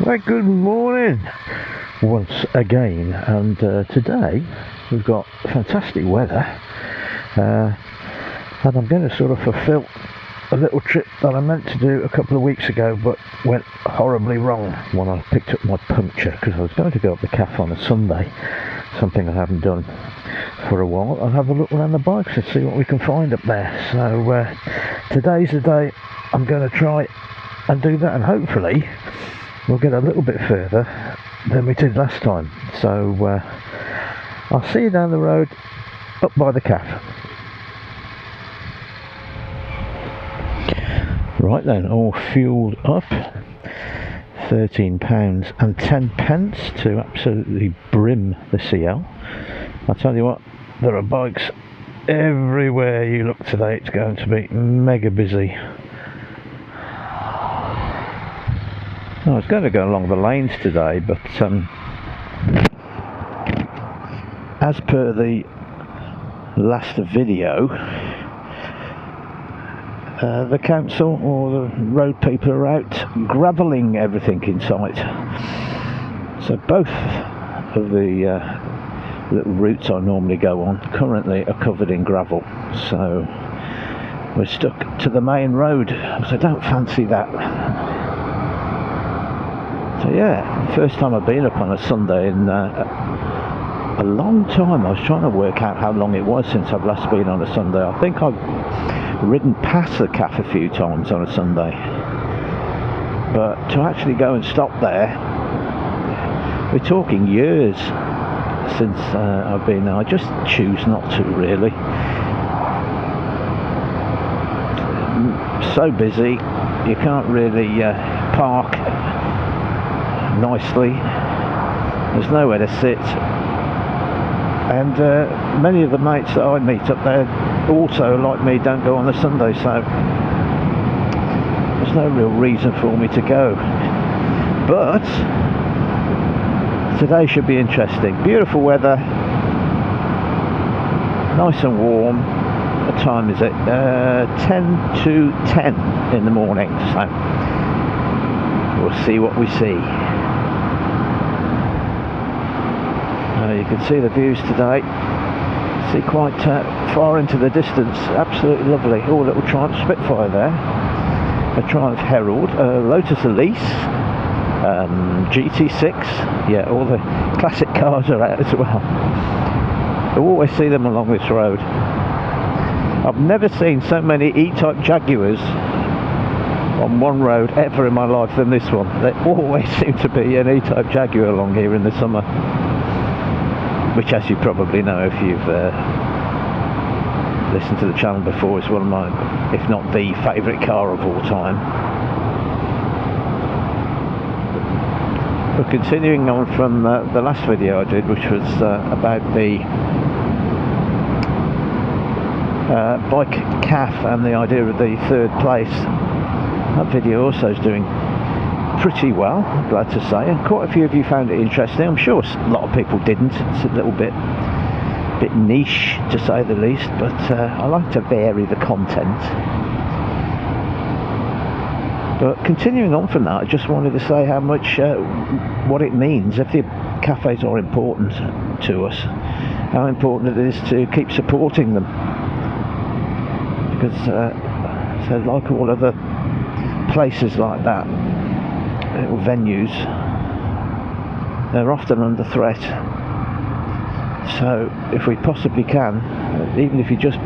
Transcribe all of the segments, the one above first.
Right, good morning once again, and today we've got fantastic weather, and I'm going to sort of fulfill a little trip that I meant to do a couple of weeks ago but went horribly wrong when I picked up my puncture, because I was going to go up the cafe on a Sunday, something I haven't done for a while, and have a look around the bikes and see what we can find up there. So today's the day I'm going to try and do that, and hopefully we'll get a little bit further than we did last time. So I'll see you down the road up by the cafe. Right then, all fueled up, £13 and 10 pence to absolutely brim the CL. I'll tell you what, there are bikes everywhere you look today. It's going to be mega busy. I was going to go along the lanes today, but as per the last video, the council or the road people are out gravelling everything in sight. So both of the little routes I normally go on currently are covered in gravel. So we're stuck to the main road, so I don't fancy that. So yeah, first time I've been up on a Sunday in a long time. I was trying to work out how long it was since I've last been on a Sunday. I think I've ridden past the cafe a few times on a Sunday, but to actually go and stop there, we're talking years since I've been there. I just choose not to, really. So busy, you can't really park nicely, there's nowhere to sit, and many of the mates that I meet up there also, like me, don't go on a Sunday, so there's no real reason for me to go. But today should be interesting. Beautiful weather, nice and warm. What time is it? 10 to 10 in the morning, so we'll see what we see. You can see the views today. See quite far into the distance. Absolutely lovely. Oh, a little Triumph Spitfire there. A Triumph Herald. Lotus Elise. GT6. Yeah, all the classic cars are out as well. I always see them along this road. I've never seen so many E-Type Jaguars on one road ever in my life than this one. There always seem to be an E-Type Jaguar along here in the summer, which, as you probably know if you've listened to the channel before, is one of my, if not the favourite car of all time. But continuing on from the last video I did, which was about the bike calf and the idea of the third place, that video also is doing pretty well, I'm glad to say, and quite a few of you found it interesting. I'm sure a lot of people didn't. It's a little bit niche, to say the least, but I like to vary the content. But continuing on from that, I just wanted to say how much what it means if the cafes are important to us, how important it is to keep supporting them, because so like all other places like that, little venues, they're often under threat. So if we possibly can, even if you just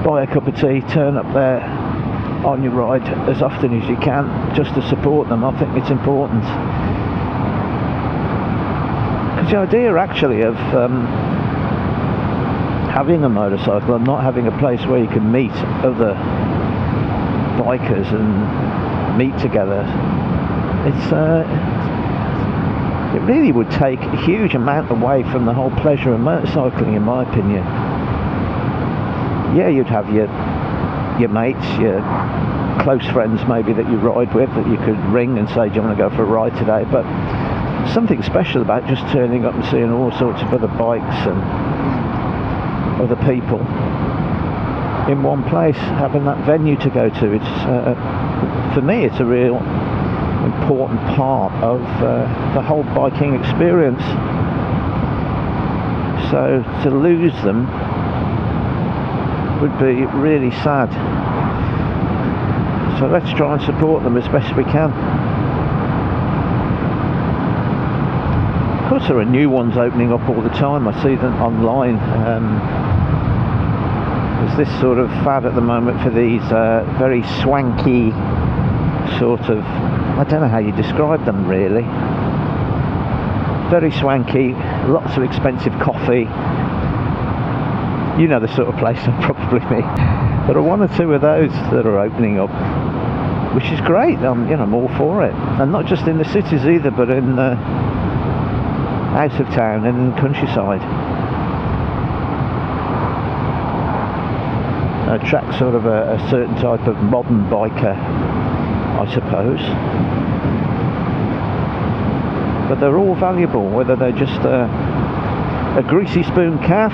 buy a cup of tea, turn up there on your ride as often as you can, just to support them, I think it's important. Because the idea actually of having a motorcycle and not having a place where you can meet other bikers and meet together, it really would take a huge amount away from the whole pleasure of motorcycling, in my opinion. Yeah, you'd have your mates, your close friends maybe that you ride with, that you could ring and say, do you want to go for a ride today? But something special about just turning up and seeing all sorts of other bikes and other people in one place, having that venue to go to. It's for me, it's a real important part of the whole biking experience. So to lose them would be really sad. So let's try and support them as best we can. Of course, there are new ones opening up all the time. I see them online. There's this sort of fad at the moment for these very swanky sort of, I don't know how you describe them really. Very swanky, lots of expensive coffee. You know the sort of place I probably mean. There are one or two of those that are opening up, which is great. I'm all for it, and not just in the cities either, but in out of town and in the countryside. Attract sort of a certain type of modern biker, I suppose. But they're all valuable, whether they're just a greasy spoon calf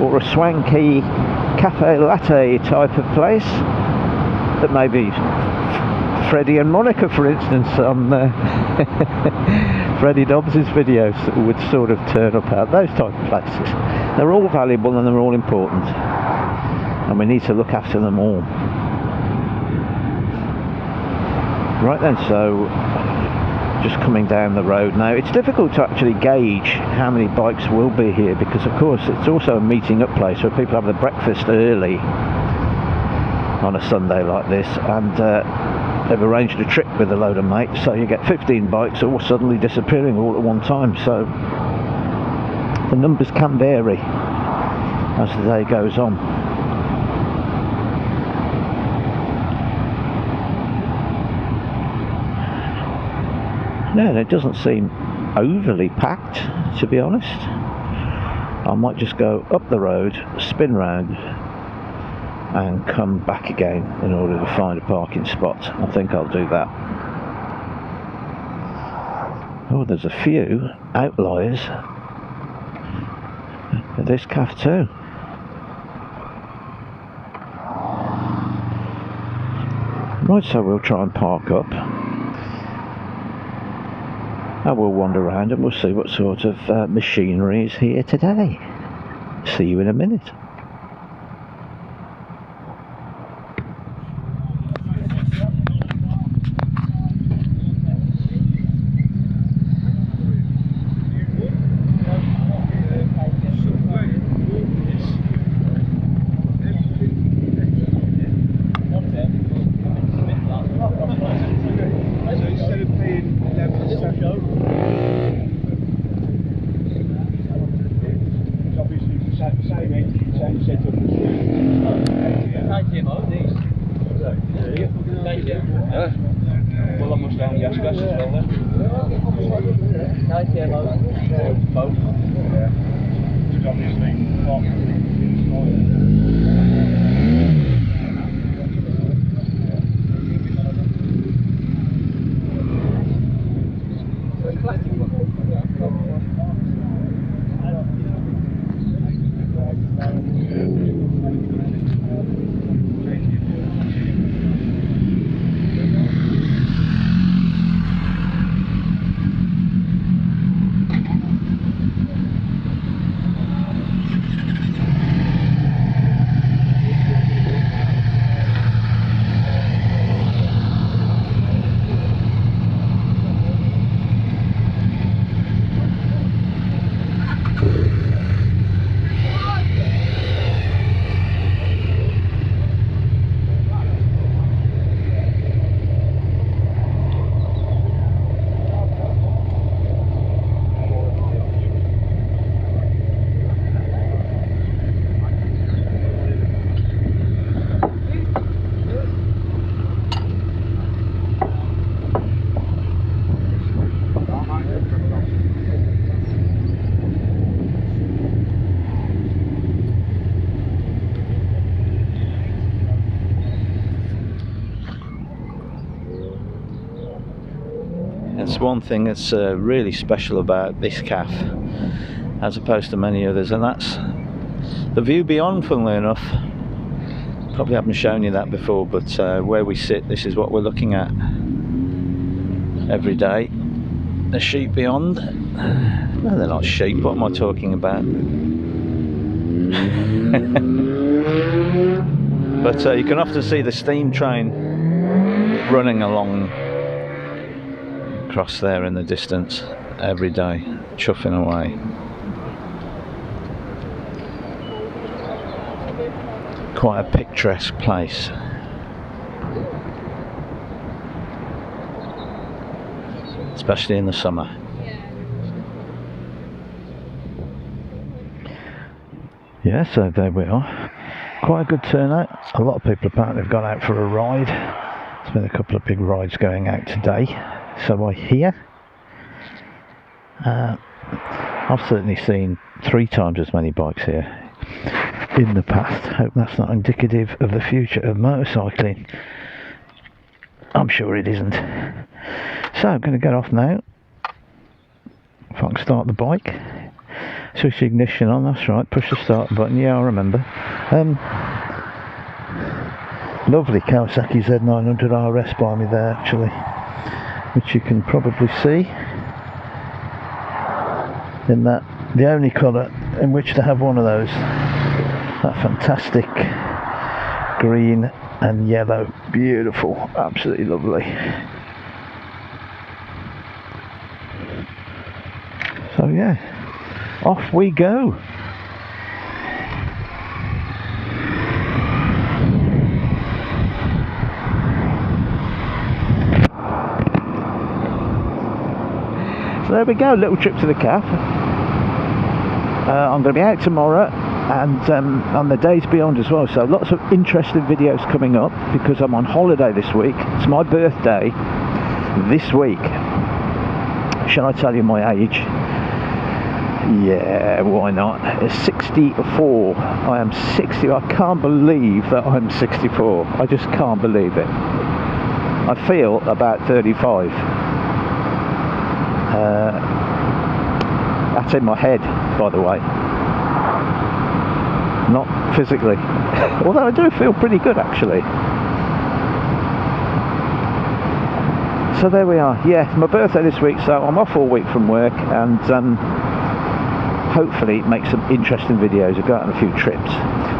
or a swanky cafe latte type of place that maybe Freddie and Monica, for instance, on Freddie Dobbs's videos would sort of turn up at, those type of places. They're all valuable and they're all important, and we need to look after them all. Right then, so just coming down the road now. It's difficult to actually gauge how many bikes will be here, because of course it's also a meeting up place where people have their breakfast early on a Sunday like this, and they've arranged a trip with a load of mates, so you get 15 bikes all suddenly disappearing all at one time. So the numbers can vary as the day goes on. No, it doesn't seem overly packed, to be honest. I might just go up the road, spin round and come back again in order to find a parking spot. I think I'll do that. Oh, there's a few outliers at this cafe too. Right, so we'll try and park up. And we'll wander around and we'll see what sort of machinery is here today. See you in a minute. That's one thing that's really special about this cafe as opposed to many others, and that's the view beyond. Funnily enough, probably haven't shown you that before, but where we sit, this is what we're looking at. every day. The sheep beyond. No, they're not sheep. What am I talking about? But you can often see the steam train running along across there in the distance every day, chuffing away. Quite a picturesque place. Especially in the summer. Yeah, so there we are. Quite a good turnout. A lot of people apparently have gone out for a ride. There's been a couple of big rides going out today, so I hear. I've certainly seen 3 times as many bikes here in the past. Hope that's not indicative of the future of motorcycling. I'm sure it isn't. So I'm going to get off now. If I can start the bike. Switch ignition on, that's right. Push the start button. Yeah, I remember. Lovely Kawasaki Z900 RS by me there, actually, which you can probably see in that the only colour in which to have one of those. That fantastic green and yellow, beautiful, absolutely lovely. So yeah, off we go. So there we go, little trip to the calf. I'm going to be out tomorrow and on the days beyond as well, so lots of interesting videos coming up because I'm on holiday this week. It's my birthday this week. Shall I tell you my age? Yeah, why not? It's 64. I am 60. I can't believe that I'm 64. I just can't believe it. I feel about 35. That's in my head, by the way. Not physically. Although I do feel pretty good, actually. So there we are. Yeah, it's my birthday this week, so I'm off all week from work, and hopefully make some interesting videos. I've got on a few trips.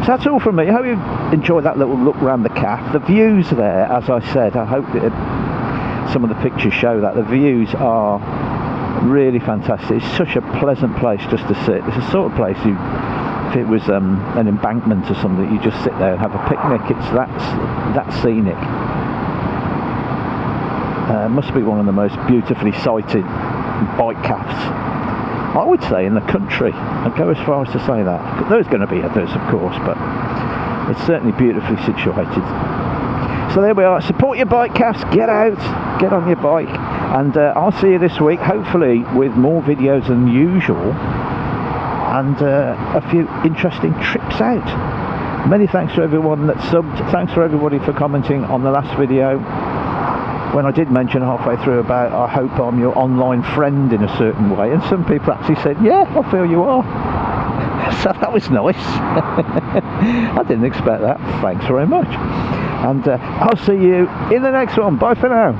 So that's all from me. I hope you enjoyed that little look around the calf. The views there, as I said, I hope that some of the pictures show that. The views are really fantastic. It's such a pleasant place just to sit. It's the sort of place you, if it was an embankment or something, you just sit there and have a picnic. It's that scenic. Must be one of the most beautifully sited bike calves, I would say, in the country. I'd go as far as to say that. There's going to be others, of course, but it's certainly beautifully situated. So there we are. Support your bike calves. Get out, get on your bike, and I'll see you this week, hopefully with more videos than usual and a few interesting trips out. Many thanks to everyone that subbed. Thanks for everybody for commenting on the last video. When I did mention halfway through about I hope I'm your online friend in a certain way, and some people actually said, yeah, I feel you are. So that was nice. I didn't expect that. Thanks very much. And I'll see you in the next one. Bye for now.